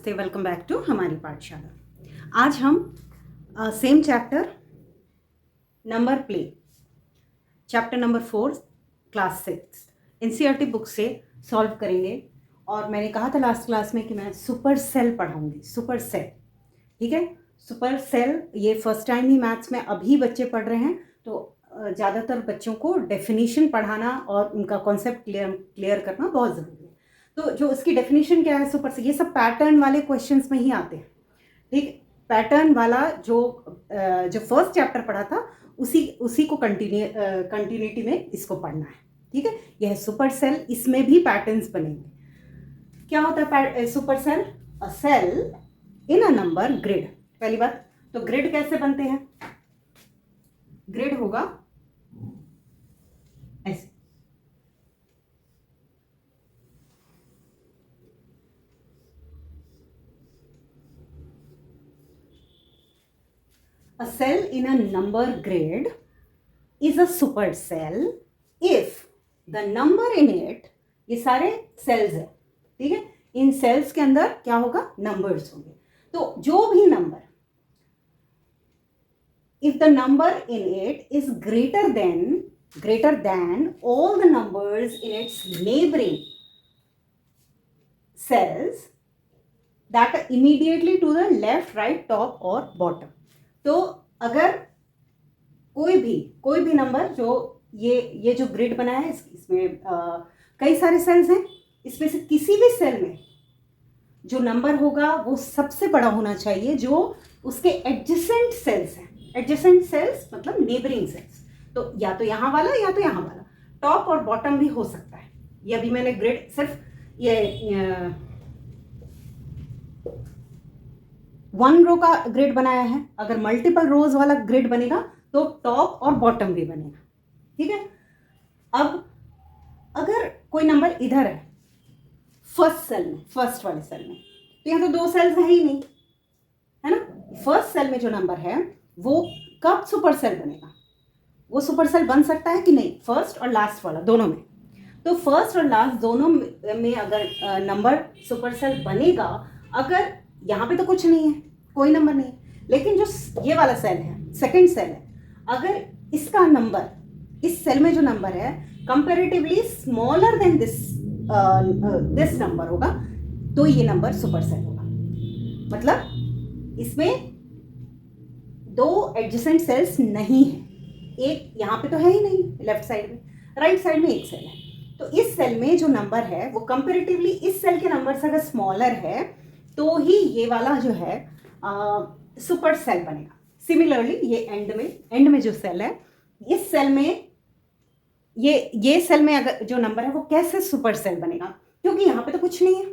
नमस्ते, welcome back to हमारी पाठशाला। आज हम same chapter number play chapter number 4 class 6 NCERT book से सॉल्व करेंगे। और मैंने कहा था लास्ट क्लास में कि मैं सुपर सेल पढ़ाऊंगी। सुपर सेल, ठीक है। सुपर सेल ये फर्स्ट टाइम ही मैथ्स में अभी बच्चे पढ़ रहे हैं, तो ज़्यादातर बच्चों को डेफिनेशन पढ़ाना और उनका कॉन्सेप्ट क्लियर करना बहुत ज़रूरी है। तो जो इसकी डेफिनेशन क्या है सुपर से, ये सब पैटर्न वाले क्वेश्चंस में ही आते हैं, ठीक। पैटर्न वाला जो फर्स्ट चैप्टर पढ़ा था उसी को कंटिन्यूटी में इसको पढ़ना है, ठीक है। यह है सुपर सेल, इसमें भी पैटर्न्स बनेंगे। क्या होता है super cell? A cell in a number grid. पहली बात तो ग्रिड कैसे बनते हैं? ग्रिड होगा ऐसे, a cell in a number grid is a supercell if the number in it, ये सारे सेल्स है, ठीक है। इन सेल्स के अंदर क्या होगा? नंबर्स होंगे। तो जो भी number, if the number in it is greater than all the numbers in its neighboring cells that are immediately to the left, right, top or bottom। तो अगर कोई भी नंबर, जो ये जो ग्रिड बना है इसमें कई सारे सेल्स हैं, इसमें से किसी भी सेल में जो नंबर होगा वो सबसे बड़ा होना चाहिए जो उसके एडजेसेंट सेल्स हैं। एडजेसेंट सेल्स मतलब नेबरिंग सेल्स, तो या तो यहाँ वाला या तो यहाँ वाला, टॉप और बॉटम भी हो सकता है। ये अभी मैंने ग्रिड सिर्फ ये 1 रो का ग्रिड बनाया है। अगर मल्टीपल रोज वाला ग्रिड बनेगा तो टॉप और बॉटम भी बनेगा, ठीक है। अब अगर कोई नंबर इधर है फर्स्ट सेल में, फर्स्ट वाले सेल में, तो यहाँ तो 2 सेल्स है ही नहीं, है ना। फर्स्ट सेल में जो नंबर है वो कब सुपर सेल बनेगा? वो सुपर सेल बन सकता है कि नहीं? फर्स्ट और लास्ट वाला दोनों में। तो फर्स्ट और लास्ट दोनों में अगर नंबर सुपर सेल बनेगा, अगर यहाँ पे तो कुछ नहीं है, कोई नंबर नहीं, लेकिन जो ये वाला सेल है, सेकंड सेल है, अगर इसका नंबर, इस सेल में जो नंबर है comparatively smaller than this number होगा, तो ये नंबर सुपर सेल होगा। मतलब इसमें 2 एडजेसेंट सेल्स नहीं है, एक यहाँ पे तो है ही नहीं, लेफ्ट साइड में, राइट साइड में एक सेल है। तो इस सेल में जो नंबर है वो कंपैरेटिवली इस सेल के नंबर से अगर स्मॉलर है तो ही ये वाला जो है सुपर सेल बनेगा। सिमिलरली ये एंड में जो सेल है, इस सेल में ये सेल में अगर जो नंबर है वो कैसे सुपर सेल बनेगा? क्योंकि यहाँ पे तो कुछ नहीं है,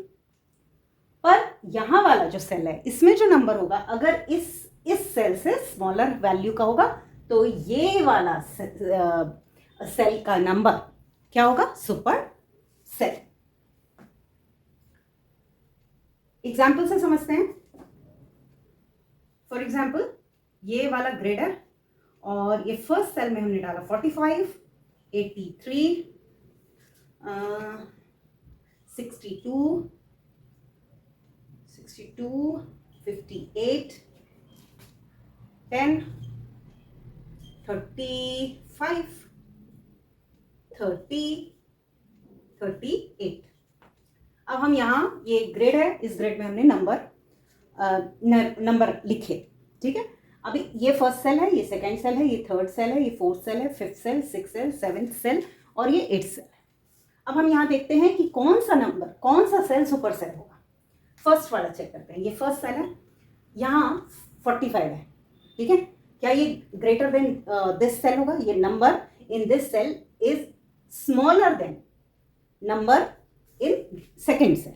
पर यहाँ वाला जो सेल है इसमें जो नंबर होगा अगर इस सेल से स्मॉलर वैल्यू का होगा, तो ये वाला सेल का नंबर क्या होगा? Super cell. एग्जाम्पल से समझते हैं। फॉर एग्जाम्पल ये वाला ग्रिड है और ये फर्स्ट सेल में हमने डाला 45, 83, 62, 58, 10, 35, 30, 38। अब हम यहाँ, ये ग्रिड है, इस ग्रिड में हमने नंबर लिखे, ठीक है। अभी ये फर्स्ट सेल है, ये सेकंड सेल है, ये थर्ड सेल है, ये फोर्थ सेल है, fifth cell, sixth cell, seventh cell और ये 8th सेल है। अब हम यहाँ देखते हैं कि कौन सा नंबर, कौन सा सेल सुपर सेल होगा। फर्स्ट वाला चेक करते हैं। ये फर्स्ट सेल है, यहाँ 45 है, ठीक है। क्या ये ग्रेटर देन दिस सेल होगा? ये number in this cell is smaller than number in second cell,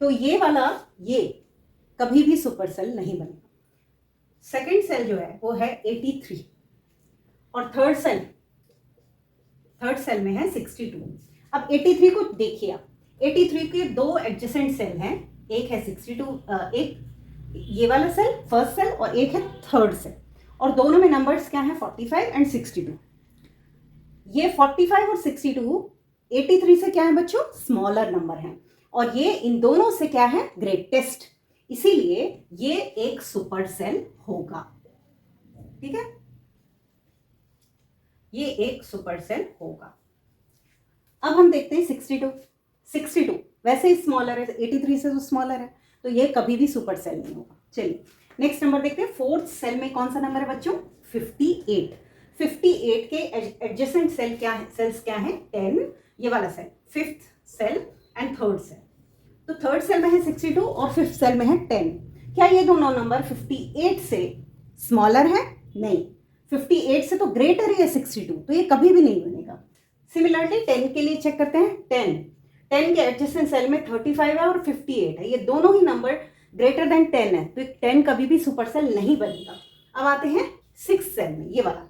तो ये वाला ये कभी भी सुपर सेल नहीं बनेगा। सेकेंड सेल जो है वो है 83 और थर्ड सेल में है 62। अब 83 को देखिए आप, 83 के 2 एडजेसेंट सेल हैं, एक है 62, एक ये वाला सेल फर्स्ट सेल और एक है थर्ड सेल, और दोनों में नंबर्स क्या हैं? 45 एंड 62। ये 45 और 62 83 से क्या है बच्चों? स्मॉलर नंबर हैं, और ये इन दोनों से क्या है? ग्रेटेस्ट। इसीलिए ये एक सुपर सेल होगा। ठीक है, ये एक सुपर सेल होगा। अब हम देखते हैं 62 वैसे ही स्मॉलर है, 83 से तो स्मॉलर है, तो ये कभी भी सुपर सेल नहीं होगा। चलिए नेक्स्ट नंबर देखते हैं। फोर्थ सेल में कौन सा नंबर है बच्चों? 58। 58 के एडजेसेंट सेल क्या है? सेल्स क्या है? 10, ये वाला cell, fifth cell and third cell. तो थर्ड सेल में है 62 और फिफ्थ सेल में है 10। क्या ये दोनों नंबर 58 से स्मॉलर है? नहीं, 58 से तो ग्रेटर ही है 62, तो ये कभी भी नहीं बनेगा। सिमिलरली 10 के लिए चेक करते हैं। 10 के एडजेसेंट सेल में 35 है और 58 है, ये दोनों ही नंबर ग्रेटर देन 10 है, तो 10 कभी भी सुपर सेल नहीं बनेगा। अब आते हैं सिक्स सेल में, ये वाला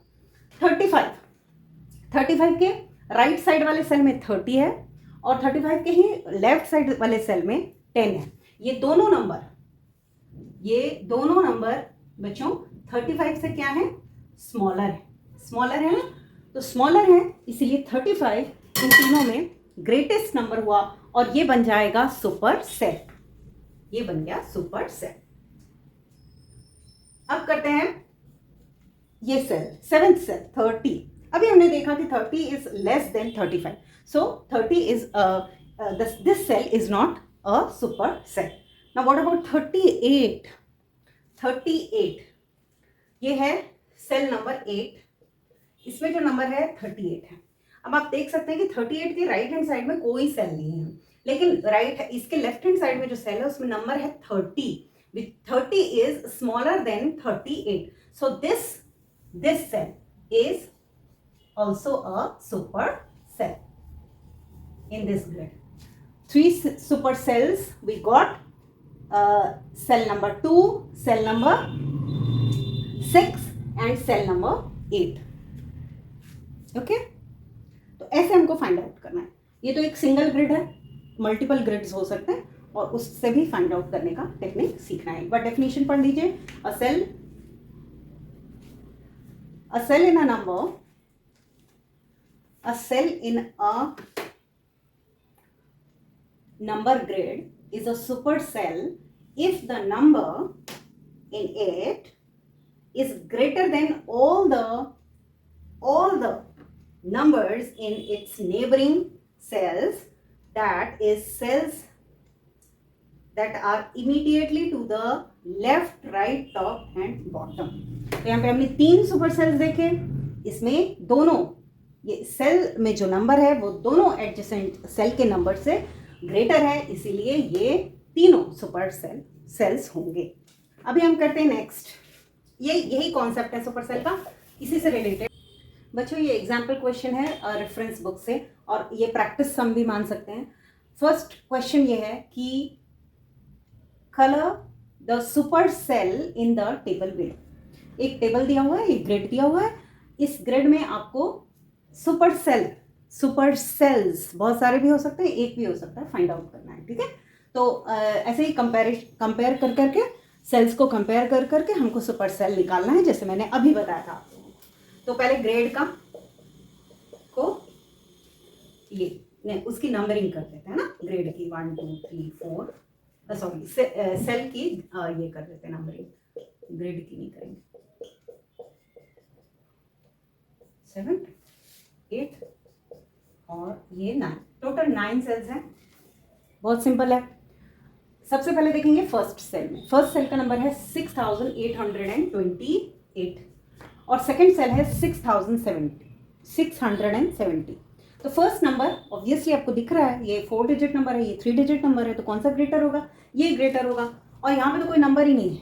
35 के राइट साइड वाले सेल में 30 है और 35 के ही लेफ्ट साइड वाले सेल में 10 है। ये दोनों नंबर बच्चों 35 से क्या है? स्मॉलर है ना, तो स्मॉलर है, इसीलिए 35 इन तीनों में ग्रेटेस्ट नंबर हुआ और ये बन जाएगा सुपर सेल। ये बन गया सुपर सेल। अब करते हैं ये सेल, सेवेंथ सेल 30। अभी हमने देखा कि 30 is less than 35, so 30 is this cell is not a super cell. Now what about 38? 38 ये है सेल नंबर 8, इसमें जो नंबर है 38 है। अब आप देख सकते हैं कि 38 के राइट हैंड साइड में कोई सेल नहीं है, लेकिन इसके लेफ्ट हैंड साइड में जो सेल है उसमें नंबर है 30, with 30 is smaller than 38, so this cell is also a super cell in this grid. 3 super cells we got, cell number 2, cell number 6 and cell number 8. Okay, तो ऐसे हमको find out करना है। ये तो एक सिंगल ग्रिड है, multiple grids हो सकते हैं और उससे भी फाइंड आउट करने का टेक्निक सीखना है। एक बार डेफिनेशन पढ़ लीजिए। A cell in a number, a cell in a number grid is a super cell if the number in it is greater than all the numbers in its neighboring cells, that is cells that are immediately to the left, right, top and bottom. तो यहाँ पे हमने 3 super sales देखे, इसमें दोनों ये cell में जो नंबर है वो दोनों एडजेसेंट सेल के नंबर से ग्रेटर है, इसीलिए ये तीनों सुपर सेल्स होंगे। अभी हम करते हैं नेक्स्ट। यही कॉन्सेप्ट है सुपर सेल का, इसी से रिलेटेड बच्चों ये एग्जाम्पल क्वेश्चन है रेफरेंस बुक से और ये प्रैक्टिस सम भी मान सकते हैं। फर्स्ट क्वेश्चन ये है कि colour the super cell in the table grid. एक टेबल दिया हुआ है, एक ग्रिड दिया हुआ है, इस ग्रिड में आपको सुपर सेल्स बहुत सारे भी हो सकते हैं, एक भी हो सकता है, फाइंड आउट करना है। ठीक है, तो ऐसे ही कंपेयर कर करके सेल्स को कंपेयर कर करके हमको सुपर सेल निकालना है, जैसे मैंने अभी बताया था आपको। तो पहले ग्रेड का को ये उसकी नंबरिंग कर देते हैं ना, ग्रेड की 1 2 3 4, सॉरी सेल की ये कर देते हैं नंबरिंग, ग्रेड की नहीं करेंगे। 7 8 और ये 9, टोटल 9 सेल्स हैं। बहुत सिंपल है। सबसे पहले देखेंगे फर्स्ट सेल में। फर्स्ट सेल का नंबर है 6828 और सेकंड सेल है 670। तो फर्स्ट नंबर ऑब्वियसली आपको दिख रहा है, ये 4 डिजिट नंबर है, ये 3 डिजिट नंबर है, तो कौन सा ग्रेटर होगा? ये ग्रेटर होगा। और यहाँ पे तो कोई नंबर ही नहीं है,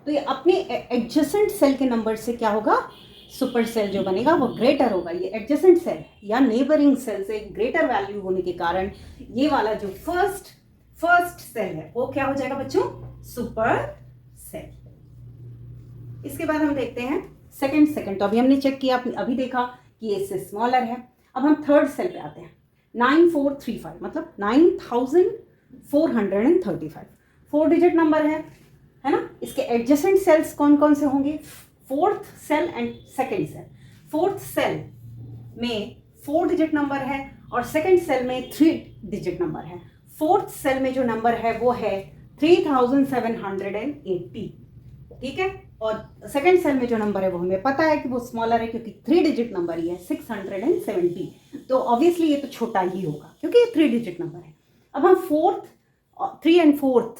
तो ये अपने एडजेसेंट सेल के नंबर से क्या होगा? सुपर सेल जो बनेगा वो ग्रेटर होगा। ये एडजेसेंट सेल या नेबरिंग सेल से ग्रेटर वैल्यू होने के कारण ये वाला जो फर्स्ट सेल है वो क्या हो जाएगा बच्चों? Super cell. इसके बाद हम देखते हैं सेकंड। तो अभी हमने चेक किया, अभी देखा कि ये इससे स्मॉलर है। अब हम थर्ड सेल पे आते हैं। 9435 मतलब 9435 4 डिजिट नंबर है ना। इसके एडजेसेंट सेल्स कौन कौन से होंगे? Fourth cell and second cell. Fourth cell में 4 डिजिट नंबर है और सेकेंड सेल में 3 डिजिट नंबर है। फोर्थ सेल में जो नंबर है वो है 3780, ठीक है। और सेकंड सेल में जो नंबर है वो हमें पता है कि वो स्मॉलर है क्योंकि 3 डिजिट नंबर ही है 670, तो ऑब्वियसली ये तो छोटा ही होगा क्योंकि ये 3 डिजिट नंबर है। अब हम 3 एंड 4th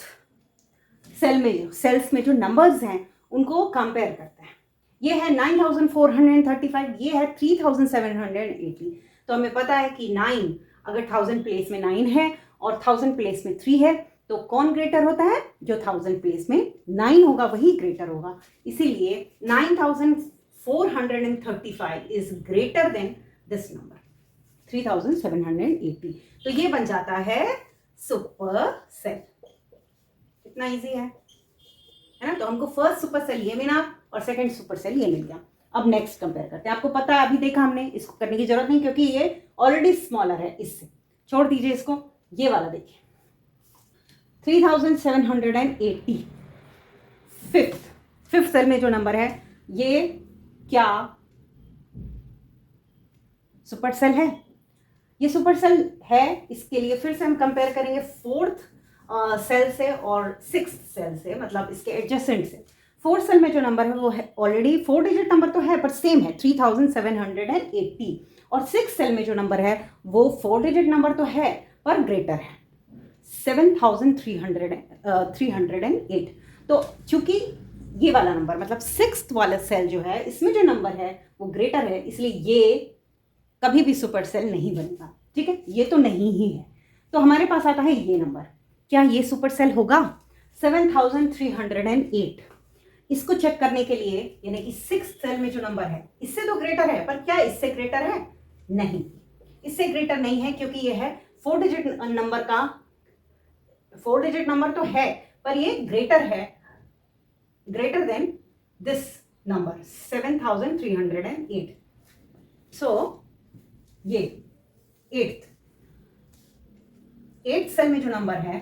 सेल्स में जो नंबर्स हैं उनको कंपेयर करते हैं। ये है 9435, ये है 3780। तो हमें पता है कि 9 अगर 1000 प्लेस में 9 है और 1000 प्लेस में 3 है तो कौन ग्रेटर होता है? जो 1000 प्लेस में 9 होगा वही ग्रेटर होगा। इसीलिए 9435 is greater then this number 3780। तो ये बन जाता है सुपर सेल। इतना इजी है ना? तो हमको फर्स्ट सुपर सेल ये मिला और सेकंड सुपर सेल ये मिल गया। अब नेक्स्ट कंपेयर करते हैं। आपको पता है, अभी देखा हमने, इसको करने की जरूरत नहीं क्योंकि ये ऑलरेडी स्मॉलर है इससे, छोड़ दीजिए इसको। ये वाला देखिए 3780, फिफ्थ सेल में जो नंबर है ये क्या सुपर सेल है? ये सुपर सेल है। इसके लिए फिर से हम कंपेयर करेंगे 4th सेल से और 6th सेल से, मतलब इसके एडजेसेंट से। 4th सेल में जो नंबर है वो है ऑलरेडी 4 डिजिट नंबर तो है पर सेम है 3780, और 6th सेल में जो नंबर है वो 4 डिजिट नंबर तो है पर ग्रेटर है 7308। तो चूंकि ये वाला नंबर मतलब 6th वाला सेल जो है इसमें जो नंबर है वो ग्रेटर है, इसलिए ये कभी भी सुपर सेल नहीं बनेगा। ठीक है, ये तो नहीं ही है। तो हमारे पास आता है ये नंबर, क्या ये सुपर सेल होगा? 7308। इसको चेक करने के लिए, यानी कि 6th सेल में जो नंबर है इससे तो ग्रेटर है, पर क्या इससे ग्रेटर है? नहीं, इससे ग्रेटर नहीं है क्योंकि ये है 4 डिजिट नंबर का, 4 डिजिट नंबर तो है पर ये ग्रेटर है, ग्रेटर देन दिस नंबर 7308। सो ये 8th सेल में जो नंबर है,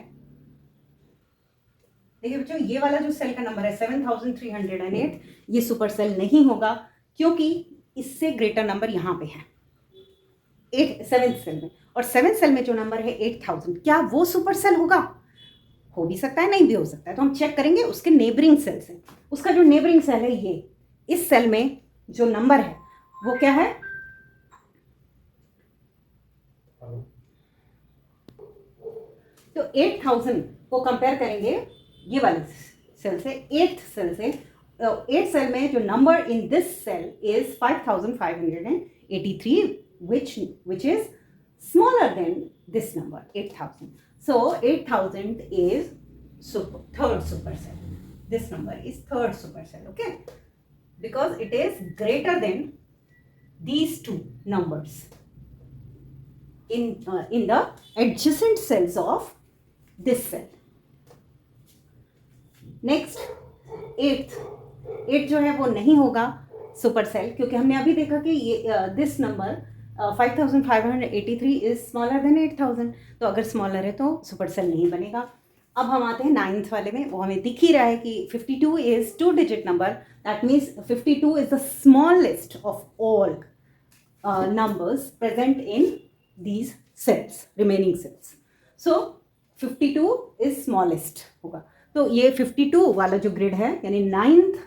देखिए बच्चों, ये वाला जो सेल का नंबर है 7308, ये सुपर सेल नहीं होगा क्योंकि इससे ग्रेटर नंबर यहां पे है 7th सेल में, और 7th सेल में जो नंबर है 8000, क्या वो सुपर सेल होगा? हो भी सकता है, नहीं भी हो सकता है। तो हम चेक करेंगे उसके नेबरिंग सेल से। उसका जो नेबरिंग सेल है ये, इस सेल में जो नंबर है वो क्या है? तो 8000 को कंपेयर करेंगे ये वाले सेल से, 8th सेल से। 8th सेल में जो number in this cell is 5583, which is smaller than this number 8000. So 8000 is third super cell. This number is third super cell, okay? Because it is greater than these two numbers in the adjacent cells of this cell. Next 8th जो है वो नहीं होगा super cell क्योंकि हमने अभी देखा कि ये this number 5583 is smaller then 8000, तो अगर स्मॉलर है तो सुपर सेल नहीं बनेगा। अब हम आते हैं 9th वाले में। वो हमें दिख ही रहा है कि 52 is 2 digit number, that means 52 is the smallest of all numbers present in these cells, remaining cells. So 52 is smallest होगा। तो ये 52 वाला जो ग्रिड है, यानी 9th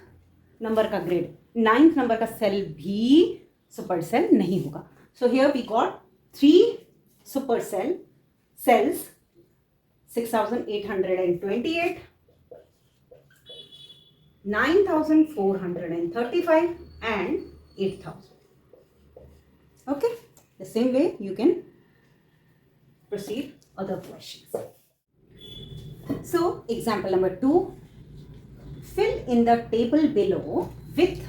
नंबर का ग्रिड, 9th नंबर का सेल भी सुपर सेल नहीं होगा। So here we got 3 super cells, 6828, 9435 and 8000. Okay, the same way you can proceed other questions. So example number 2, fill in the table below with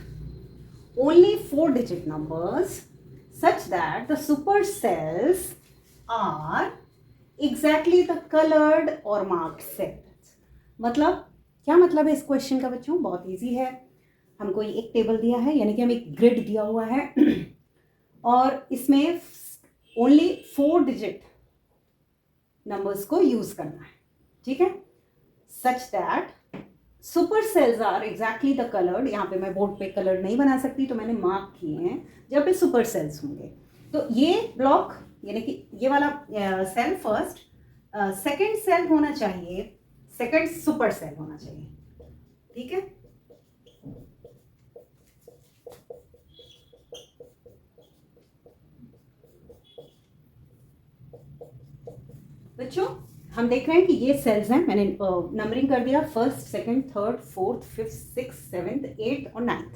only 4-digit numbers such that the supercells are exactly the colored or marked cells. मतलब क्या मतलब है इस question का बच्चों? बहुत easy है। हमको एक टेबल दिया है, यानी कि हमें एक ग्रिड दिया हुआ है और इसमें ओनली 4 डिजिट नंबर्स को यूज करना है, ठीक है, such that super cells are exactly the coloured. यहाँ पे मैं बोर्ड पे कलर नहीं बना सकती तो मैंने मार्क किए हैं जब पे सुपर सेल्स होंगे। तो ये ब्लॉक यानी कि ये वाला सेल फर्स्ट, सेकेंड सेल होना चाहिए सेकंड सुपर सेल होना चाहिए, ठीक है। बच्चों हम देख रहे हैं कि ये सेल्स हैं, मैंने नंबरिंग कर दिया, first, second, third, fourth, fifth, six, seventh, eighth और नाइन्थ।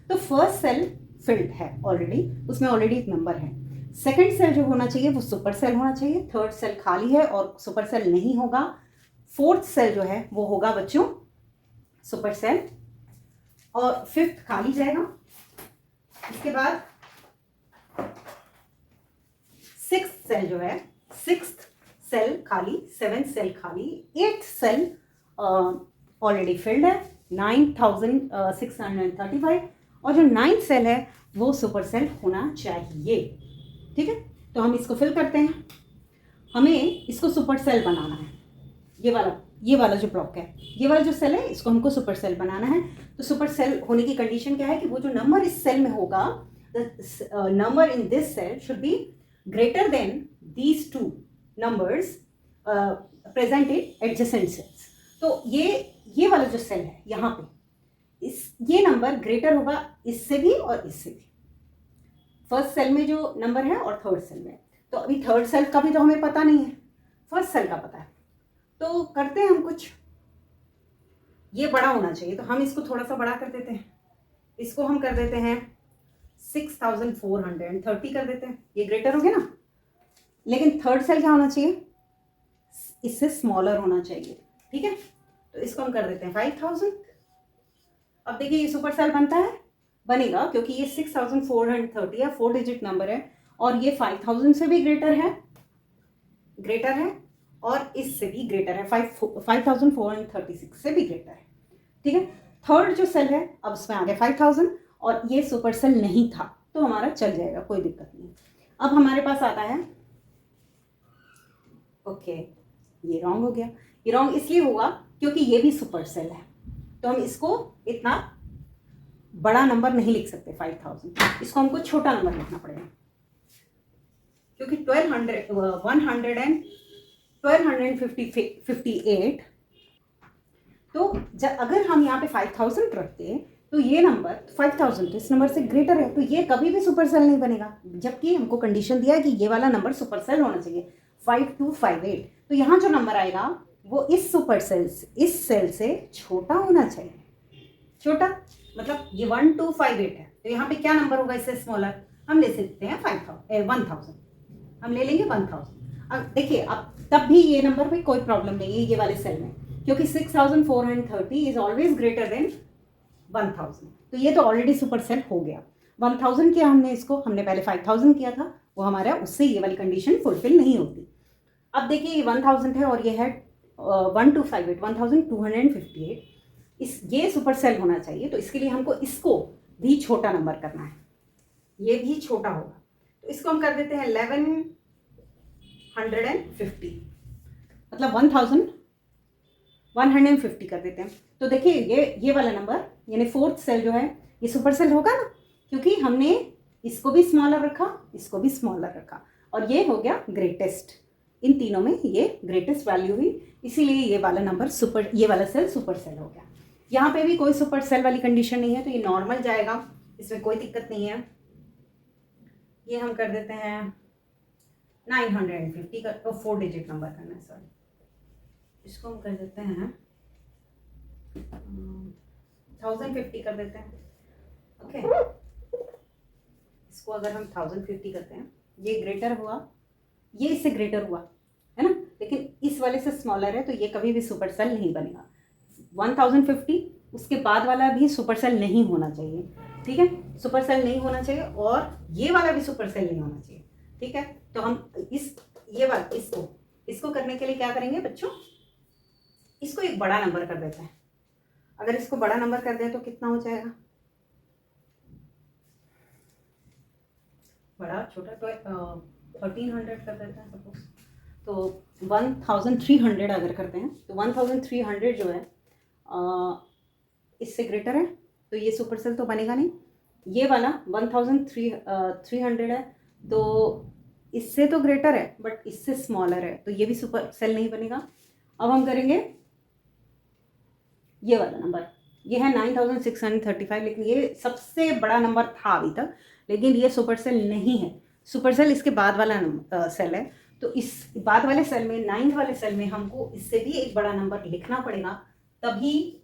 तो फर्स्ट सेल फिल्ड है ऑलरेडी, उसमें ऑलरेडी एक नंबर है। सेकंड सेल जो होना चाहिए वो सुपर सेल होना चाहिए, थर्ड सेल खाली है और सुपर सेल नहीं होगा, फोर्थ सेल जो है वो होगा बच्चों सुपर सेल, और फिफ्थ खाली जाएगा। इसके बाद सिक्स सेल जो है, सिक्स सेल खाली, सेवेंथ सेल खाली, एट्थ सेल ऑलरेडी फिल्ड है 9635, और जो नाइन्थ सेल है वो सुपर सेल होना चाहिए, ठीक है। तो हम इसको फिल करते हैं, हमें इसको सुपर सेल बनाना है। ये वाला जो ब्लॉक है, ये वाला जो सेल है, इसको हमको सुपर सेल बनाना है। तो सुपर सेल होने की कंडीशन क्या है कि वो जो नंबर इस सेल में होगा, the number in this cell should be greater than these two numbers presented adjacent cells। तो ये वाला जो सेल है यहाँ पे, ये नंबर ग्रेटर होगा इससे भी और इससे भी, फर्स्ट सेल में जो नंबर है और थर्ड सेल में। तो अभी थर्ड सेल का भी तो हमें पता नहीं है, फर्स्ट सेल का पता है। तो करते हैं हम कुछ, ये बड़ा होना चाहिए तो हम इसको थोड़ा सा बड़ा कर देते हैं, इसको हम कर देते हैं 6430 कर देते हैं, ये ग्रेटर हो गया ना। लेकिन थर्ड सेल क्या होना चाहिए, इससे स्मॉलर होना चाहिए, ठीक है। तो इसको हम कर देते हैं 5000। अब देखिए ये सुपर सेल बनेगा क्योंकि ये 6430 है, 4 डिजिट नंबर है, और ये 5000 से भी ग्रेटर है और इससे भी ग्रेटर है, 5436 से भी ग्रेटर है, ठीक है। थर्ड जो सेल है अब उसमें आ गया 5000, और ये सुपर सेल नहीं था तो हमारा चल जाएगा, कोई दिक्कत नहीं। अब हमारे पास आता है, ओके ये रॉन्ग हो गया, ये रॉन्ग इसलिए हुआ क्योंकि ये भी सुपर सेल है, तो हम इसको इतना बड़ा नंबर नहीं लिख सकते 5000, इसको हमको छोटा नंबर लिखना पड़ेगा, क्योंकि 1258। तो अगर हम यहाँ पे 5000 रखते तो ये नंबर 5000 तो इस नंबर से ग्रेटर है, तो ये कभी भी सुपर सेल नहीं बनेगा, जबकि हमको कंडीशन दिया है कि ये वाला नंबर सुपर सेल होना चाहिए 5258। तो यहाँ जो नंबर आएगा वो इस सुपर सेल, इस सेल से छोटा होना चाहिए, छोटा मतलब ये 1258 है, तो यहाँ पे क्या नंबर होगा इससे स्मॉलर, हम ले सकते हैं 1000, हम ले लेंगे 1000। अब देखिए अब तब भी ये नंबर में कोई प्रॉब्लम नहीं है ये वाले सेल में, क्योंकि 6430 इज ऑलवेज ग्रेटर देन 1000, तो ये तो ऑलरेडी सुपर सेल हो गया। 1000 किया हमने इसको, हमने पहले 5000 किया था, वो हमारा उससे ये वाली कंडीशन फुलफिल नहीं होती। अब देखिए ये 1000 है और ये है 1258, 1258, ये सुपर सेल होना चाहिए, तो इसके लिए हमको इसको भी छोटा नंबर करना है, ये भी छोटा होगा, तो इसको हम कर देते हैं 1150, मतलब 1150 कर देते हैं। तो देखिए ये वाला नंबर यानी फोर्थ सेल जो है ये सुपर सेल होगा ना, क्योंकि हमने इसको भी स्मॉलर रखा, इसको भी स्मॉलर रखा, और ये हो गया ग्रेटेस्ट, इन तीनों में ये ग्रेटेस्ट वैल्यू हुई, इसीलिए ये वाला नंबर ये वाला सेल सुपर सेल हो गया। यहाँ पे भी कोई सुपर सेल वाली कंडीशन नहीं है, तो ये नॉर्मल जाएगा, इसमें कोई दिक्कत नहीं है। ये हम कर देते हैं 950 का, तो 4 डिजिट नंबर करना है, सॉरी, इसको हम कर देते हैं 1050 कर देते हैं, ओके। इसको अगर हम 1050 करते हैं, ये ग्रेटर हुआ, ये इससे ग्रेटर हुआ है ना, लेकिन इस वाले से स्मॉलर है, तो ये कभी भी सुपर सेल नहीं बनेगा। 1050 उसके बाद वाला भी सुपर सेल नहीं होना चाहिए, ठीक है, सुपर सेल नहीं होना चाहिए, और ये वाला भी सुपर सेल नहीं होना चाहिए, ठीक है। तो हम ये वाला इसको करने के लिए क्या करेंगे बच्चों, इसको एक बड़ा नंबर कर देते हैं। अगर इसको बड़ा नंबर कर दें तो कितना हो जाएगा, बड़ा छोटा, तो 1300 कर देते हैं सपोज, तो 1300 अगर करते हैं तो 1300 जो है इससे ग्रेटर है, तो ये सुपर सेल तो बनेगा नहीं। ये वाला 1300 है, तो इससे तो ग्रेटर है बट इससे स्मॉलर है, तो ये भी सुपर सेल नहीं बनेगा। अब हम करेंगे ये वाला नंबर, ये है 9635, लेकिन ये सबसे बड़ा नंबर था अभी तक, लेकिन ये सुपर सेल नहीं है। सुपर सेल इसके बाद वाला सेल है। तो इस बाद वाले सेल में, 9th वाले सेल में हमको इससे भी एक बड़ा नंबर लिखना पड़ेगा, तभी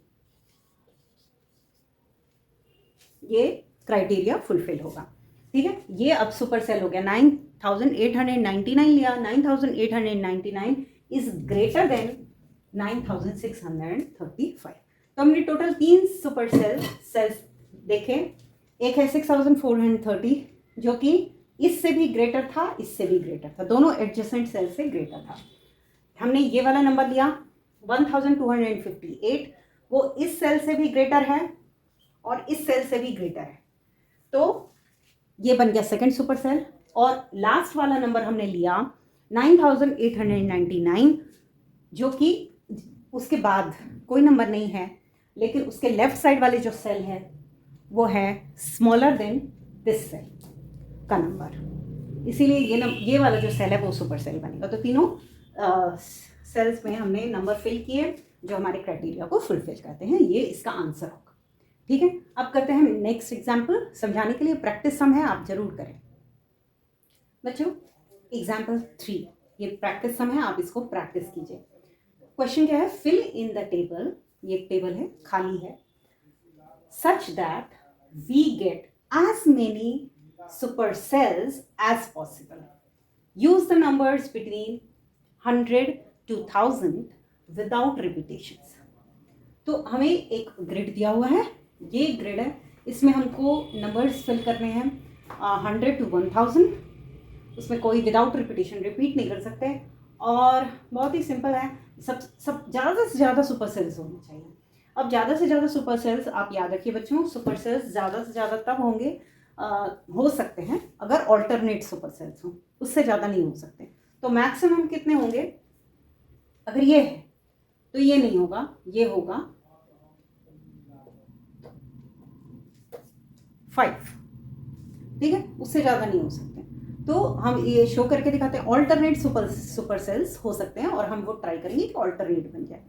ये क्राइटेरिया फुलफिल होगा। ठीक है, ये अब सुपर सेल हो गया। 9899 लिया, 9899 इज ग्रेटर देन 9635। तो हमने टोटल 3 सुपर सेल्स देखे। एक है 6430 जो कि इससे भी ग्रेटर था, इससे भी ग्रेटर था, दोनों एडजेसेंट सेल से ग्रेटर था। हमने ये वाला नंबर लिया 1258, वो इस सेल से भी ग्रेटर है और इस सेल से भी ग्रेटर है, तो ये बन गया सेकंड सुपर सेल। और लास्ट वाला नंबर हमने लिया 9899 जो कि उसके बाद कोई नंबर नहीं है, लेकिन उसके लेफ्ट साइड वाले जो सेल है वो है स्मॉलर देन दिस सेल का नंबर, इसीलिए ये वाला जो सेल है वो सुपर सेल बनेगा। तो तीनों सेल्स में हमने नंबर फिल किए जो हमारे क्राइटेरिया को फुलफिल करते हैं। ये इसका आंसर होगा। ठीक है, अब करते हैं नेक्स्ट एग्जाम्पल। समझाने के लिए प्रैक्टिस सम है, आप जरूर करें बच्चों। एग्जाम्पल 3, ये प्रैक्टिस सम है, आप इसको प्रैक्टिस कीजिए। क्वेश्चन क्या है, फिल इन द टेबल, ये टेबल है, खाली है, such that we get as many super cells as possible, use the numbers between 100 to 1000 without repetitions. तो हमें एक ग्रिड दिया हुआ है, ये ग्रिड है, इसमें हमको नंबर्स फिल करने हैं 100 to 1000, उसमें कोई विदाउट रिपीटेशन रिपीट नहीं कर सकते, और बहुत ही सिंपल है। सब ज़्यादा से ज़्यादा सुपर सेल्स होने चाहिए। अब ज़्यादा से ज़्यादा सुपर सेल्स आप याद रखिए बच्चों, सुपर सेल्स ज़्यादा से ज़्यादा तब होंगे हो सकते हैं अगर ऑल्टरनेट सुपर सेल्स हों, उससे ज़्यादा नहीं हो सकते। तो मैक्सिमम कितने होंगे, अगर ये है तो ये नहीं होगा, ये होगा 5। ठीक है, उससे ज़्यादा नहीं हो सकते। तो हम ये शो करके दिखाते हैं ऑल्टरनेट सुपर सेल्स हो सकते हैं, और हम वो ट्राई करेंगे कि ऑल्टरनेट बन जाए।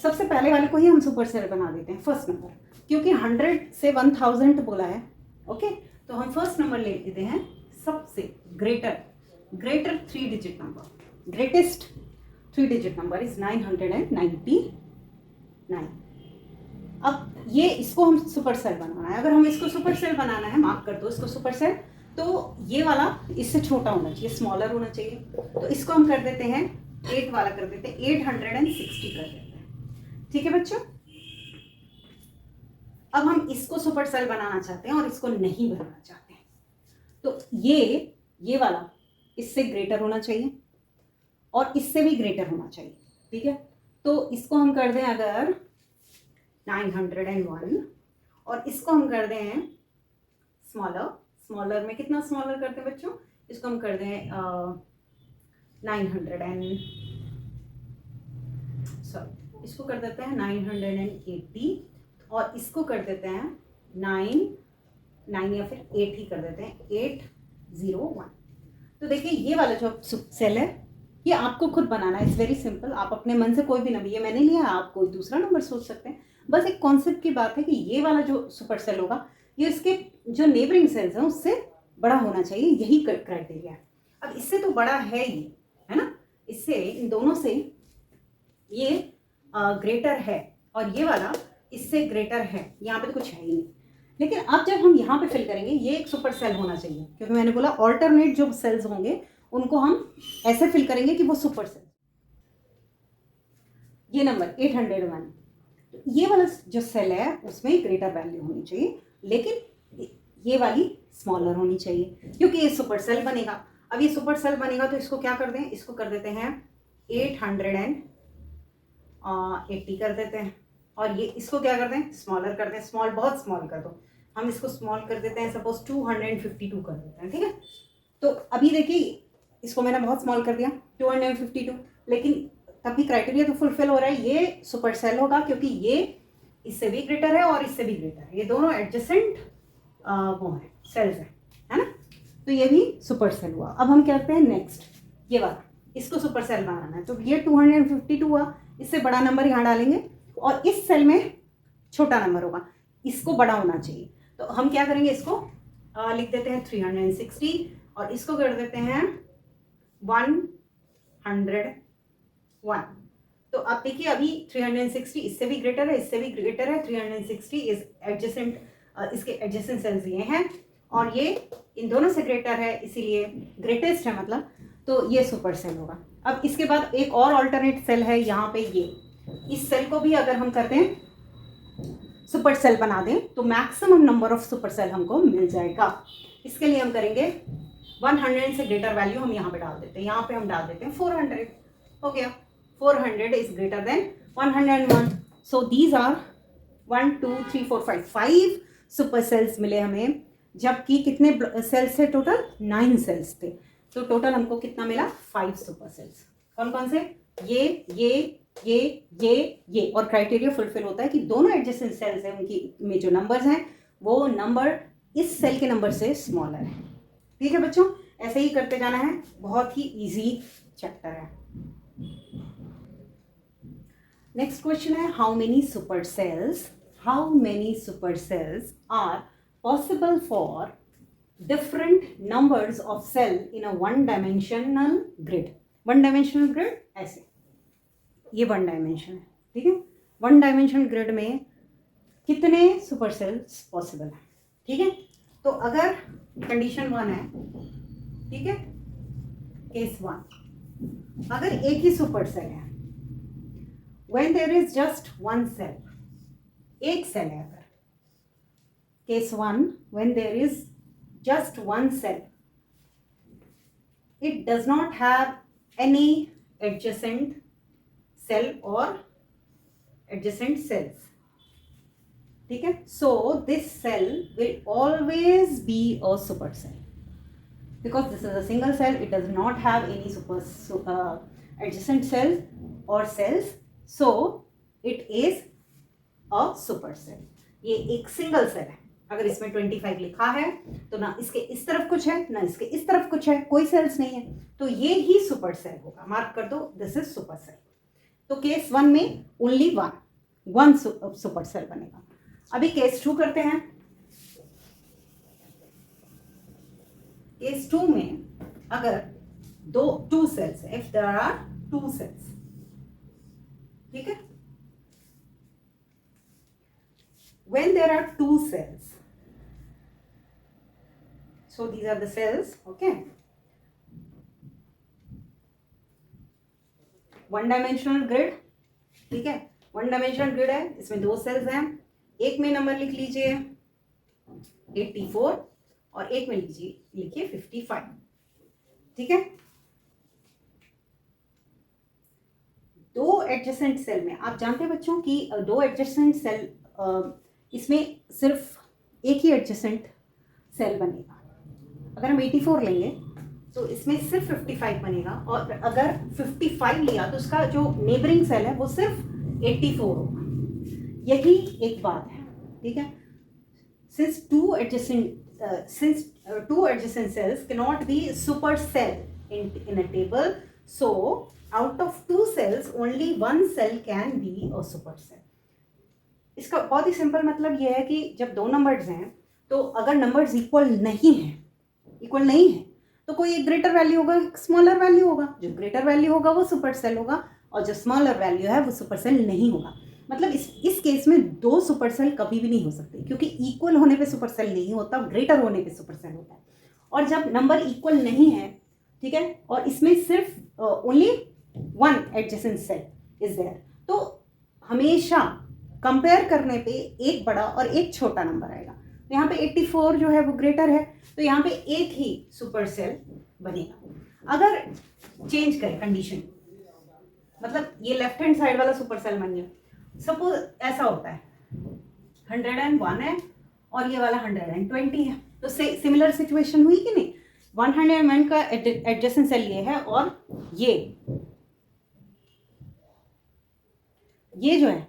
सबसे पहले वाले को ही हम सुपर सेल बना देते हैं, फर्स्ट नंबर, क्योंकि 100 से 1000 बोला है। ओके, तो हम फर्स्ट नंबर ले लेते हैं, सबसे greater 3 digit number, greatest 3 digit number is 999। अब ये इसको हम सुपर सेल बनाना है। अगर हम इसको सुपर सेल बनाना है, मार्क कर दो इसको सुपर सेल, तो ये वाला इससे छोटा होना चाहिए, स्मॉलर होना चाहिए। तो इसको हम कर देते हैं 8 वाला कर देते हैं, 860 कर देते हैं। ठीक है बच्चों, अब हम इसको सुपर सेल बनाना चाहते हैं और इसको नहीं बनाना चाहते हैं, तो ये वाला इससे ग्रेटर होना चाहिए और इससे भी ग्रेटर होना चाहिए। ठीक है, तो इसको हम कर दें अगर 901, और इसको हम कर दें स्मॉलर में कितना स्मॉलर करते हैं बच्चों, इसको हम कर दें 900 इसको कर देते हैं 980, और इसको कर देते हैं 9 या फिर 8 ही कर देते हैं, 801। तो देखिए ये वाला जो सेल है ये आपको खुद बनाना है, इट्स वेरी सिंपल। आप अपने मन से कोई भी नंबर, ये मैंने लिया, आप कोई दूसरा नंबर सोच सकते हैं। बस एक कॉन्सेप्ट की बात है कि ये वाला जो सुपर सेल होगा ये इसके जो नेबरिंग सेल्स हैं उससे बड़ा होना चाहिए, यही क्राइटेरिया है। अब इससे तो बड़ा है ही, है ना, इससे इन दोनों से ये ग्रेटर है, और ये वाला इससे ग्रेटर है, यहाँ पे तो कुछ है ही नहीं। लेकिन अब जब हम यहाँ पे फिल करेंगे, ये एक सुपर सेल होना चाहिए, क्योंकि मैंने बोला ऑल्टरनेट जो सेल्स होंगे उनको हम ऐसे फिल करेंगे कि वो सुपर सेल। ये नंबर 801, तो ये वाला जो सेल है उसमें ग्रेटर वैल्यू होनी चाहिए, लेकिन ये वाली स्मॉलर होनी चाहिए, क्योंकि ये सुपर सेल बनेगा। अब ये सुपर सेल बनेगा तो इसको क्या कर दें, इसको कर देते हैं 880 कर देते हैं, और ये इसको क्या कर दें, स्मॉलर कर दें, स्मॉल बहुत स्मॉल कर दो, हम इसको स्मॉल कर देते हैं, सपोज 252 कर देते हैं। ठीक है, तो अभी देखिए इसको मैंने बहुत स्मॉल कर दिया 252, लेकिन तब भी क्राइटेरिया तो फुलफिल हो रहा है, ये सुपर सेल होगा क्योंकि ये इससे भी ग्रेटर है और इससे भी ग्रेटर है, ये दोनों एडजेसेंट वो है सेल्स है ना, तो ये भी सुपर सेल हुआ। अब हम कहते हैं नेक्स्ट ये वाला, इसको सुपर सेल बनाना है, तो ये 252 हुआ, इससे बड़ा नंबर यहाँ डालेंगे और इस सेल में छोटा नंबर होगा, इसको बड़ा होना चाहिए। तो हम क्या करेंगे, इसको लिख देते हैं 360 और इसको कर देते हैं 101। तो आप देखिए अभी 360 इससे भी ग्रेटर है, इससे भी ग्रेटर है, 360 इज एडजेसेंट, इसके एडजेसेंट सेल्स ये हैं और ये इन दोनों से ग्रेटर है, इसीलिए ग्रेटेस्ट है मतलब, तो ये सुपर सेल होगा। अब इसके बाद एक और ऑल्टरनेट सेल है यहाँ पे, ये इस सेल को भी अगर हम करते हैं सुपर सेल बना दें तो maximum number of super cell हमको मिल जाएगा। इसके लिए हम करेंगे 100 से ग्रेटर वैल्यू हम यहाँ पे डाल देते हैं, यहाँ पे हम डाल देते हैं 400, हो गया 400 is greater than 101। So these are 1 2 3 4 5 super cells मिले हमें, जबकि कितने सेल्स थे टोटल, 9 सेल्स थे। तो टोटल हमको कितना मिला, 5 सुपर सेल्स। कौन कौन से, ये और क्राइटेरिया फुलफिल होता है कि दोनों एडजेसेंट सेल्स हैं उनकी में जो नंबर्स हैं वो नंबर इस सेल के नंबर से स्मॉलर है। ठीक है बच्चों, ऐसे ही करते जाना है, बहुत ही इजी चैप्टर है। नेक्स्ट क्वेश्चन है, how many super cells are possible for different numbers of cell in a one dimensional grid. One dimensional grid ऐसे, ये वन डायमेंशन है, ठीक है। वन डायमेंशनल ग्रिड में कितने सुपर सेल्स पॉसिबल है, ठीक है। तो अगर कंडीशन 1 है, ठीक है, केस 1, अगर एक ही सुपर सेल है, when there is just one cell, एक सेल है अगर, case 1 when there is just one cell, it does not have any adjacent cell or adjacent cells, ठीक है। so this cell will always be a super cell because this is a single cell, it does not have any adjacent cells or cells, so it is a super cell। ये एक single cell है, अगर इसमें 25 लिखा है तो ना इसके इस तरफ कुछ है ना इसके इस तरफ कुछ है, कोई सेल्स नहीं है, तो ये ही सुपर सेल होगा। मार्क कर दो, दिस इज सुपर सेल। तो केस 1 में ओनली वन सुपर सेल बनेगा। अभी केस 2 करते हैं। केस 2 में अगर टू सेल्स है, इफ देयर आर 2 सेल्स, ठीक है, when there are 2 cells, so these are the cells, okay, one dimensional grid, ठीक है, वन डायमेंशनल ग्रिड है, इसमें 2 सेल्स हैं, एक में नंबर लिख लीजिए 84 और एक में लिखिए 55, ठीक है। 2 एडजेसेंट सेल में आप जानते हैं बच्चों कि 2 एडजेसेंट सेल, इसमें सिर्फ एक ही एडजेसेंट सेल बनेगा। अगर हम 84 लेंगे तो इसमें सिर्फ 55 बनेगा, और अगर 55 लिया तो उसका जो नेबरिंग सेल है वो सिर्फ 84 होगा। यही एक बात है, ठीक है। Since two adjacent cells cannot be super cell in a table, so out of 2 cells only 1 cell can be a super cell. इसका बहुत ही सिंपल मतलब यह है कि जब 2 नंबर्स हैं तो अगर नंबर्स इक्वल नहीं है तो कोई एक ग्रेटर वैल्यू होगा, एक स्मॉलर वैल्यू होगा, जो ग्रेटर वैल्यू होगा वो सुपर सेल होगा और जो स्मॉलर वैल्यू है वो सुपर सेल नहीं होगा। मतलब इस केस में 2 सुपर सेल कभी भी नहीं हो सकते, क्योंकि इक्वल होने पे सुपर सेल नहीं होता, ग्रेटर होने पे सुपर सेल होता है। और जब नंबर इक्वल नहीं है, ठीक है, और इसमें सिर्फ only 1 adjacent cell is there, तो हमेशा कंपेयर करने पे एक बड़ा और एक छोटा नंबर आएगा। तो यहाँ पे 84 जो है वो ग्रेटर है, तो यहाँ पे एक ही सुपर सेल बनेगा। अगर चेंज करें कंडीशन, मतलब ये लेफ्ट हैंड साइड वाला सुपर सेल बन गया, सपोज ऐसा होता है 101 है और ये वाला 120 है, तो सिमिलर सिचुएशन हुई कि नहीं। 101 का एडजेसेंट सेल ये है और ये जो है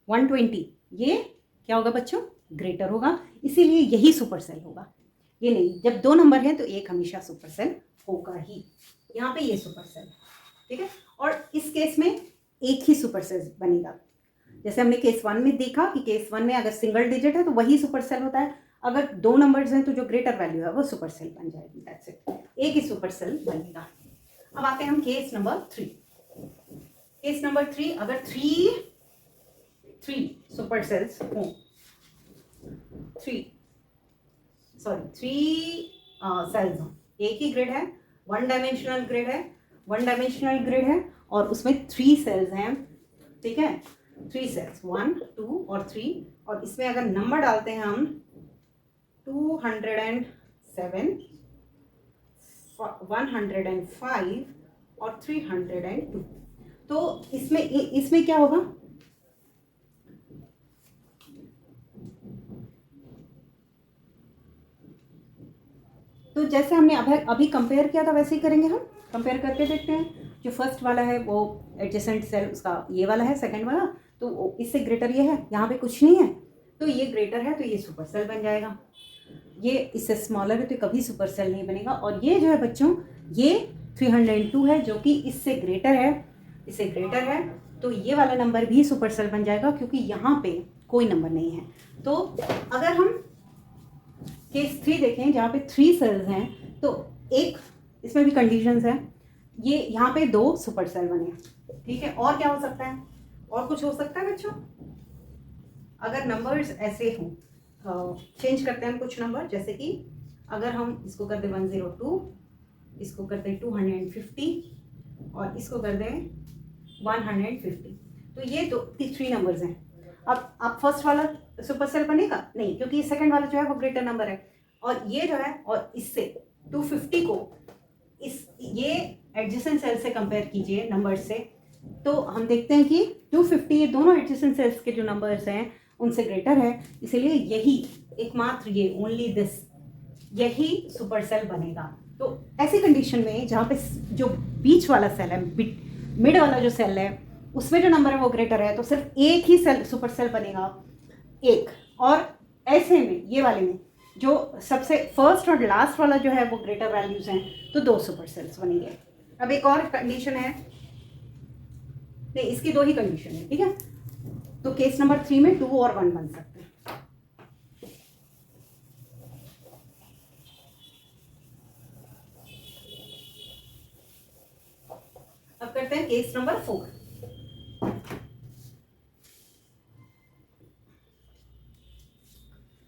120, ये क्या होगा बच्चों, ग्रेटर होगा, इसीलिए यही सुपर सेल होगा। ये नहीं, जब 2 नंबर हैं तो एक हमेशा सुपर सेल होगा ही। यहाँ पे ये सुपर सेल, ठीक है। और इस केस में एक ही सुपर सेल बनेगा। जैसे हमने केस 1 में देखा कि केस 1 में अगर सिंगल डिजिट है तो वही सुपर सेल होता है, अगर 2 नंबर्स हैं तो जो ग्रेटर वैल्यू है वो सुपर सेल बन जाएगी। दैट्स इट, एक ही सुपर सेल बनेगा। अब आते हैं हम केस नंबर 3। केस नंबर 3, अगर थ्री सुपर सेल्स हों, थ्री सेल्स हों, एक ही ग्रिड है, वन डायमेंशनल ग्रिड है और उसमें 3 सेल्स हैं, ठीक है, 3 सेल्स 1, 2 और 3, और इसमें अगर नंबर डालते हैं हम 207, 105 और 302, तो इसमें क्या होगा, तो जैसे हमने अभी कंपेयर किया था वैसे ही करेंगे हम। कंपेयर करके देखते हैं। जो फर्स्ट वाला है वो एडजेसेंट सेल उसका ये वाला है, सेकंड वाला, तो इससे ग्रेटर ये है, यहाँ पे कुछ नहीं है तो ये ग्रेटर है तो ये सुपर सेल बन जाएगा। ये इससे स्मॉलर है तो कभी सुपर सेल नहीं बनेगा। और ये जो है बच्चों, ये 302 है जो कि इससे ग्रेटर है, तो ये वाला नंबर भी सुपर सेल बन जाएगा क्योंकि यहाँ पे कोई नंबर नहीं है। तो अगर हम केस 3 देखें जहाँ पे 3 सेल्स हैं, तो एक इसमें भी कंडीशंस हैं, ये यहाँ पे 2 सुपर सेल बने, ठीक है। और क्या हो सकता है, और कुछ हो सकता है बच्चों, अगर नंबर्स ऐसे हों, चेंज करते हैं हम कुछ नंबर, जैसे कि अगर हम इसको कर दें 102, इसको कर दें 250 और इसको कर दें 150, तो ये 3 नंबर्स हैं। अब फर्स्ट वाला सुपर सेल बनेगा नहीं, क्योंकि सेकंड वाला जो है वो ग्रेटर नंबर है, और ये जो है, और इससे 250 को ये एडजेसेंट सेल से कंपेयर कीजिए नंबर से, तो हम देखते हैं कि 250 ये दोनों एडजेसेंट सेल्स के जो नंबर्स हैं उनसे ग्रेटर है, इसलिए यही एकमात्र ये ओनली दिस यही सुपर सेल बनेगा। तो ऐसी कंडीशन में जहाँ पे जो बीच वाला सेल है, मिड वाला जो सेल है, उसमें जो नंबर है वो ग्रेटर है, तो सिर्फ एक ही सेल सुपर सेल बनेगा, एक। और ऐसे में ये वाले में जो सबसे फर्स्ट और लास्ट वाला जो है वो ग्रेटर वैल्यूज हैं, तो 2 सुपर सेल्स बनेंगे। अब एक और कंडीशन है, नहीं इसकी 2 ही कंडीशन है, ठीक है। तो केस नंबर 3 में 2 और 1 बन सकते हैं। अब करते हैं केस नंबर 4।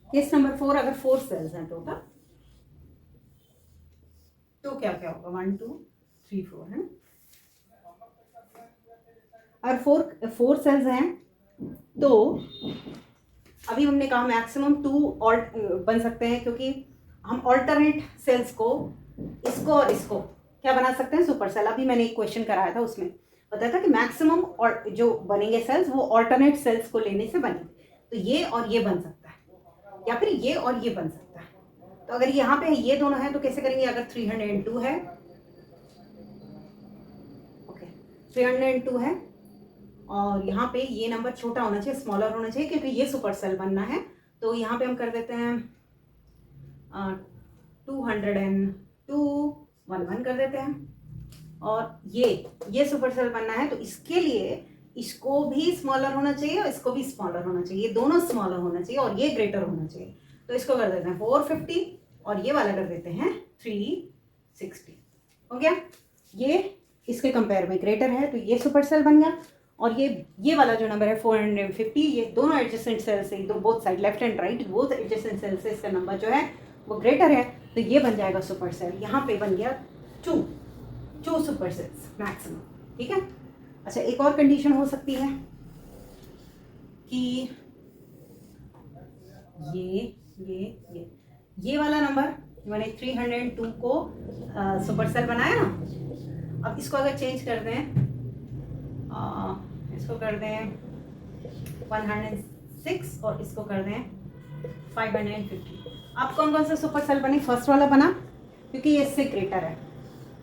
केस नंबर 4, अगर 4 सेल्स हैं टोटल, तो क्या क्या होगा, 1 2 3 4 है। अगर 4 सेल्स हैं तो अभी हमने कहा मैक्सिमम 2 और बन सकते हैं, क्योंकि हम ऑल्टरनेट सेल्स को, इसको और इसको क्या बना सकते हैं, सुपर सेल। अभी मैंने एक क्वेश्चन कराया था, उसमें बताया था कि मैक्सिमम और जो बनेंगे सेल्स वो ऑल्टरनेट सेल्स को लेने से बनेंगे, तो ये और ये बन सकता है, या फिर ये और ये बन सकता है। तो अगर यहाँ पे ये दोनों हैं तो कैसे करेंगे, अगर 302 है, ओके 302 है, और यहाँ पे ये नंबर छोटा होना चाहिए, स्मॉलर होना चाहिए, क्योंकि ये सुपर सेल बनना है। तो यहाँ पे हम कर देते हैं 202 1 कर देते हैं, और ये सुपर सेल बनना है, तो इसके लिए इसको भी स्मॉलर होना चाहिए और इसको भी स्मॉलर होना चाहिए, ये दोनों स्मॉलर होना चाहिए और ये ग्रेटर होना चाहिए। तो इसको कर देते हैं 450 और ये वाला कर देते हैं 360। हो गया, ये इसके कंपेयर में ग्रेटर है तो ये सुपर सेल बन गया। और ये वाला जो नंबर है 450, ये दोनों एडजेसेंट सेल से, दो both side left and right both adjacent cell से इसका नंबर जो है वो ग्रेटर है, तो ये बन जाएगा सुपर सेल। यहाँ पे बन गया 2 सुपर सेल्स मैक्सिमम, ठीक है। अच्छा, एक और कंडीशन हो सकती है कि ये वाला नंबर मैंने 302 को सुपर सेल बनाया ना। अब इसको अगर चेंज कर दें, इसको कर दें 106 और इसको कर दें 550, अब कौन कौन सा सुपर सेल बने, फर्स्ट वाला बना क्योंकि ये इससे ग्रेटर है,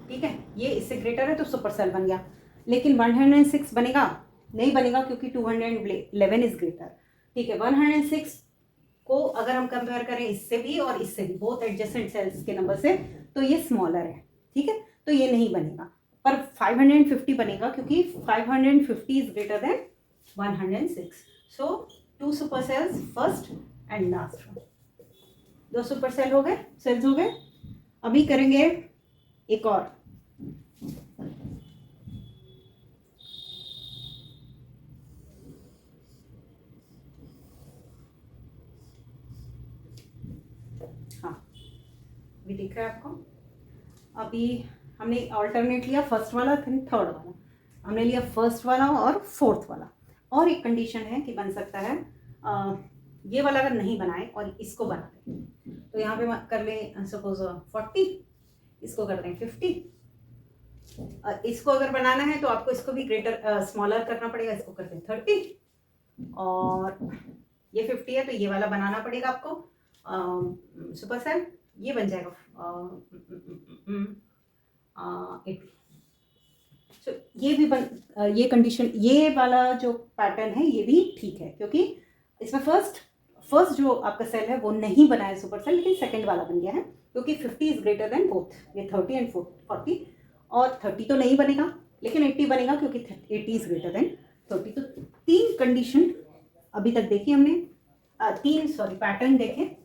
ठीक है, ये इससे ग्रेटर है तो सुपर सेल बन गया। लेकिन 106 बनेगा नहीं, बनेगा क्योंकि 211 इज ग्रेटर, ठीक है। 106 को अगर हम कंपेयर करें इससे भी और इससे भी, बोथ एडजेसेंट सेल्स के नंबर से, तो ये स्मॉलर है, ठीक है, तो ये नहीं बनेगा। पर 550 बनेगा क्योंकि 550 is greater than 106. So 2 super cells first and last one. 2 super cell हो गए, सेल्स हो गए. अभी करेंगे एक और. हाँ, अभी दिख रहा है आपको. अभी हमने ऑल्टरनेट लिया, फर्स्ट वाला फिर थर्ड वाला. हमने लिया फर्स्ट वाला और फोर्थ वाला. और एक कंडीशन है कि बन सकता है ये वाला अगर नहीं बनाए और इसको बना दें, तो यहाँ पे कर लें सपोज 40, इसको कर दें 50. इसको अगर बनाना है तो आपको इसको भी ग्रेटर स्मॉलर करना पड़ेगा, इसको कर दें 30. और ये 50 है तो ये वाला बनाना पड़ेगा आपको सुपर सेल. ये बन जाएगा 80. तो ये भी ये कंडीशन, ये वाला जो पैटर्न है ये भी ठीक है क्योंकि इसमें फर्स्ट जो आपका सेल है वो नहीं बना है सुपर सेल, लेकिन सेकंड वाला बन गया है क्योंकि 50 इज ग्रेटर देन बोथ, ये 30 एंड 40. और 30 तो नहीं बनेगा लेकिन 80 बनेगा क्योंकि 80 इज ग्रेटर देन 30. तो 3 कंडीशन अभी तक देखी हमने, 3 पैटर्न देखे.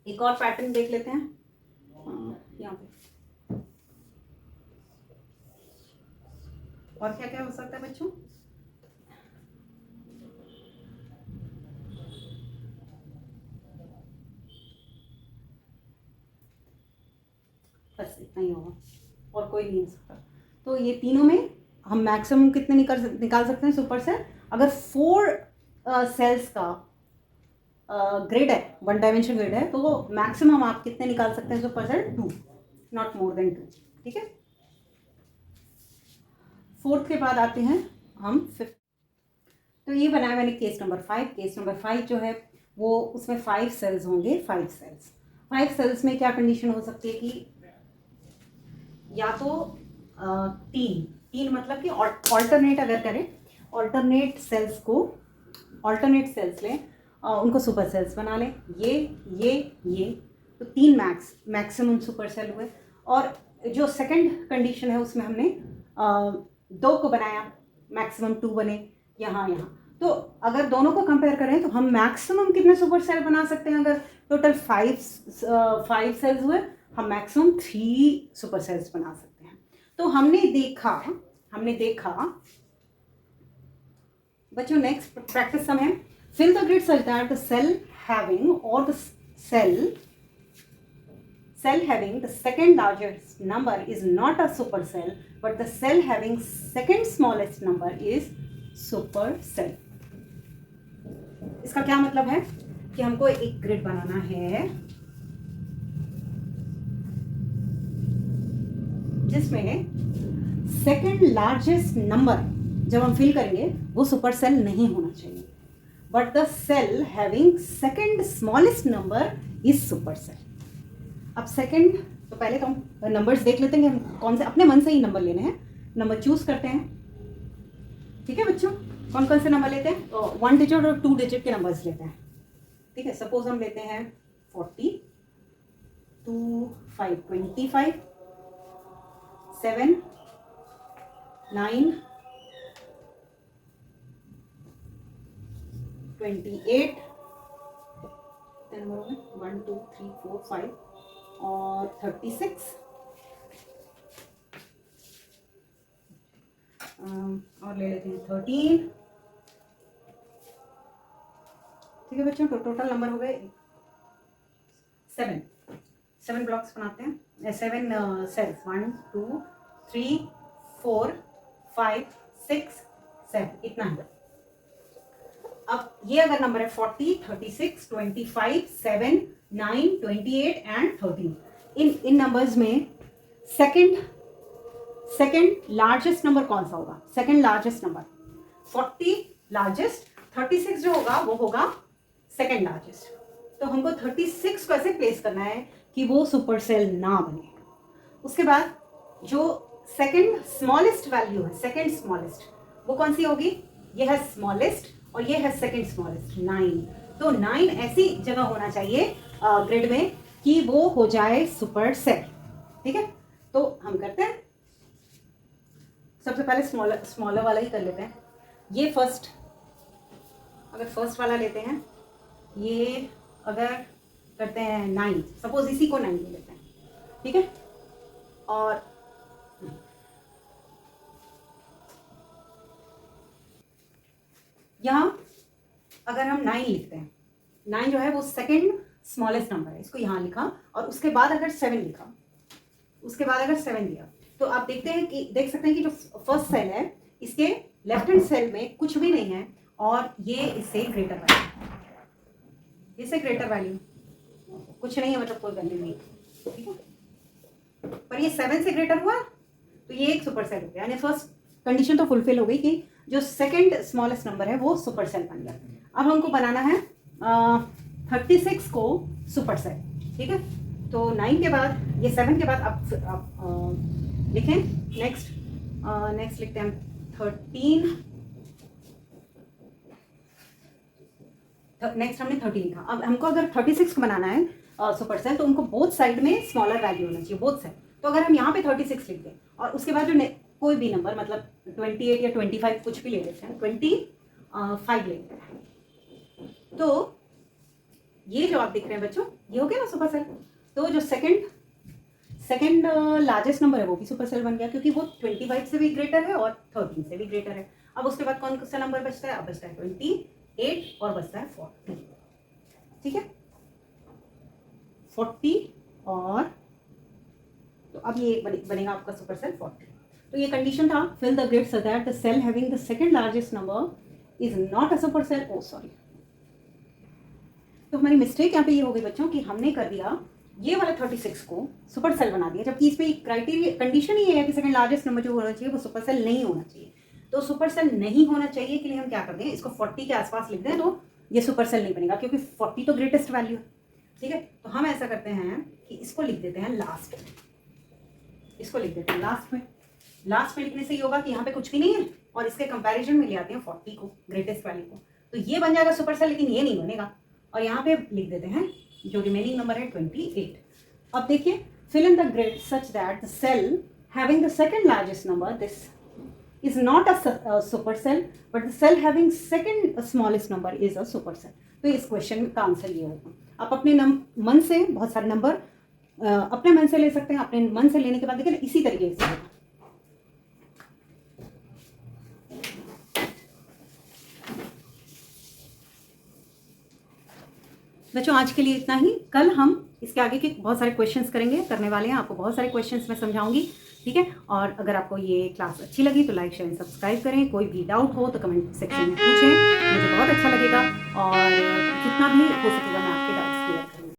एक और पैटर्न देख लेते हैं यहाँ पे. और क्या क्या हो सकता है बच्चों? बस इतना ही होगा और कोई नहीं हो सकता. तो ये तीनों में हम मैक्सिमम कितने निकाल सकते हैं सुपर सेल? अगर 4 सेल्स का ग्रिड है, 1 डायमेंशन ग्रिड है, तो मैक्सिमम आप कितने निकाल सकते हैं super cell? 2, not more than 2. ठीक है. फोर्थ के बाद आते हैं हम फिफ्थ. तो ये बनाया मैंने केस नंबर 5. केस नंबर 5 जो है वो उसमें 5 सेल्स होंगे. 5 सेल्स में क्या कंडीशन हो सकती है कि या तो 3 मतलब कि ऑल्टरनेट अगर करें, ऑल्टरनेट सेल्स लें, उनको सुपर सेल्स बना लें. ये तो 3 मैक्सिमम सुपर सेल हुए. और जो सेकंड कंडीशन है उसमें हमने 2 को बनाया, मैक्सिमम 2 बने यहाँ. तो अगर दोनों को कंपेयर करें तो हम मैक्सिमम कितने सुपर सेल बना सकते हैं? अगर टोटल 5 सेल्स हुए, हम मैक्सिमम 3 सुपर सेल्स बना सकते हैं. तो हमने देखा बच्चों. नेक्स्ट प्रैक्टिस सम है. Fill the grid such that the cell having और the cell having the second largest number is not a supercell, but the cell having second smallest number is supercell. इसका क्या मतलब है कि हमको एक grid बनाना है जिसमें सेकंड लार्जेस्ट नंबर जब हम फिल करेंगे वो सुपर सेल नहीं होना चाहिए, but the cell having second smallest number is super cell. अब सेकंड, तो पहले तो हम नंबर्स देख लेते हैं हम कौन से, अपने मन से ही नंबर लेने हैं. नंबर चूज करते हैं. ठीक है बच्चों, कौन कौन से नंबर लेते हैं? तो 1 डिजिट और 2 डिजिट के नंबर्स लेते हैं. ठीक है. सपोज हम लेते हैं 40, 2, 5, 25, 7, 9, 28. 1, 2, 3, 4, 5 और 36. और ले लेते हैं 13. ठीक है बच्चों, तो टोटल नंबर हो गए 7 ब्लॉक्स बनाते हैं. 7 सेल्स, 1, 2, 3, 4, 5, 6, 7, इतना है. अब ये अगर नंबर है 40, 36, 25, 7, 9, 28 एंड 13. इन नंबर्स में सेकंड लार्जेस्ट नंबर कौन सा होगा? सेकंड लार्जेस्ट नंबर 40 लार्जेस्ट, 36 जो होगा वो होगा सेकंड लार्जेस्ट. तो हमको 36 को ऐसे प्लेस करना है कि वो सुपर सेल ना बने. उसके बाद जो सेकंड स्मॉलेस्ट वैल्यू है, सेकंड स्मॉलेस्ट, वो कौन सी होगी? ये है स्मॉलेस्ट और ये है सेकंड स्मॉलेस्ट, 9. तो 9 ऐसी जगह होना चाहिए ग्रिड में कि वो हो जाए सुपर सेल. ठीक है. तो हम करते हैं सबसे पहले स्मॉलर वाला ही कर लेते हैं। ये फर्स्ट, अगर फर्स्ट वाला लेते हैं, ये अगर करते हैं 9, सपोज इसी को 9 ले लेते हैं, ठीक है। और यहाँ अगर हम 9 लिखते हैं, 9 जो है वो सेकंड स्मॉलेस्ट नंबर है, इसको यहाँ लिखा, और उसके बाद अगर 7 लिखा, उसके बाद अगर 7 दिया, तो आप देखते हैं कि देख सकते हैं कि जो फर्स्ट सेल है इसके लेफ्ट हैंड सेल में कुछ भी नहीं है, और ये इससे ग्रेटर वैल्यू, इससे ग्रेटर वैल्यू कुछ नहीं है, मतलब कोई वैल्यू नहीं, ठीक है। पर ये 7 से ग्रेटर हुआ तो ये एक सुपर सेल हो गया, यानी फर्स्ट कंडीशन तो फुलफिल हो गई कि जो सेकंड स्मॉलेस्ट नंबर है वो सुपर सेल बन गया। अब हमको बनाना है 36 को सुपर सेल, ठीक है। तो 9 के बाद, ये 7 के बाद आप लिखें नेक्स्ट लिखते हैं 13, नेक्स्ट हमने 13 लिखा। अब हमको अगर 36 को बनाना है सुपर सेल, तो उनको बोथ साइड में स्मॉलर वैल्यू होना चाहिए, बोथ साइड। तो अगर हम यहाँ पे 36 लिख दें और उसके बाद जो कोई भी नंबर, मतलब 28 या 25 कुछ भी ले लेते हैं, 25 ले लेते हैं, तो ये जो आप देख रहे हैं बच्चों, ये हो गया ना सुपर सेल। तो जो सेकंड लार्जेस्ट नंबर है वो भी सुपर सेल बन गया, क्योंकि वो 25 से भी ग्रेटर है और 13 से भी ग्रेटर है। अब उसके बाद कौन सा नंबर बचता है? अब बचता है 28 और बचता है 40, ठीक है, 40 और, तो अब ये बनेगा आपका सुपर सेल 40। तो ये कंडीशन था, fill the grid so that the cell having the second largest number is not a super cell. Oh sorry, तो हमारी मिस्टेक यहाँ पे ये हो गई बच्चों कि हमने कर दिया ये वाला 36 को सुपर सेल बना दिया, जबकि इस पे क्राइटेरिया कंडीशन ही है कि सेकंड लार्जेस्ट नंबर जो होना चाहिए वो सुपर सेल नहीं होना चाहिए। तो सुपर सेल नहीं होना चाहिए के लिए हम क्या करते हैं, इसको 40 के आसपास लिख दें तो ये सुपर सेल नहीं बनेगा, क्योंकि 40 तो ग्रेटेस्ट वैल्यू है, ठीक है। तो हम ऐसा करते हैं कि इसको लिख देते हैं लास्ट में, इसको लिख देते हैं लास्ट में। लास्ट में लिखने से ये होगा कि यहाँ पे कुछ भी नहीं है, और इसके कंपैरिजन में ले आते हैं 40 को, ग्रेटेस्ट वैल्यू को, तो ये बन जाएगा सुपर सेल, लेकिन ये नहीं बनेगा। और यहाँ पे लिख देते हैं जो रिमेनिंग नंबर है 28। अब देखिए, fill in the grid such that the cell having the second largest number, this is not a super cell, but the cell having second smallest number is a super cell. तो इस question का answer ये होगा। आप अपने मन से बहुत सारे नंबर अपने मन से ले सकते हैं, अपने मन से लेने के बाद देखिए इसी तरीके से होगा। बच्चों आज के लिए इतना ही, कल हम इसके आगे के बहुत सारे क्वेश्चंस करने वाले हैं, आपको बहुत सारे क्वेश्चंस मैं समझाऊंगी, ठीक है। और अगर आपको ये क्लास अच्छी लगी तो लाइक शेयर सब्सक्राइब करें, कोई भी डाउट हो तो कमेंट सेक्शन में पूछें, मुझे बहुत अच्छा लगेगा, और जितना भी हो सकेगा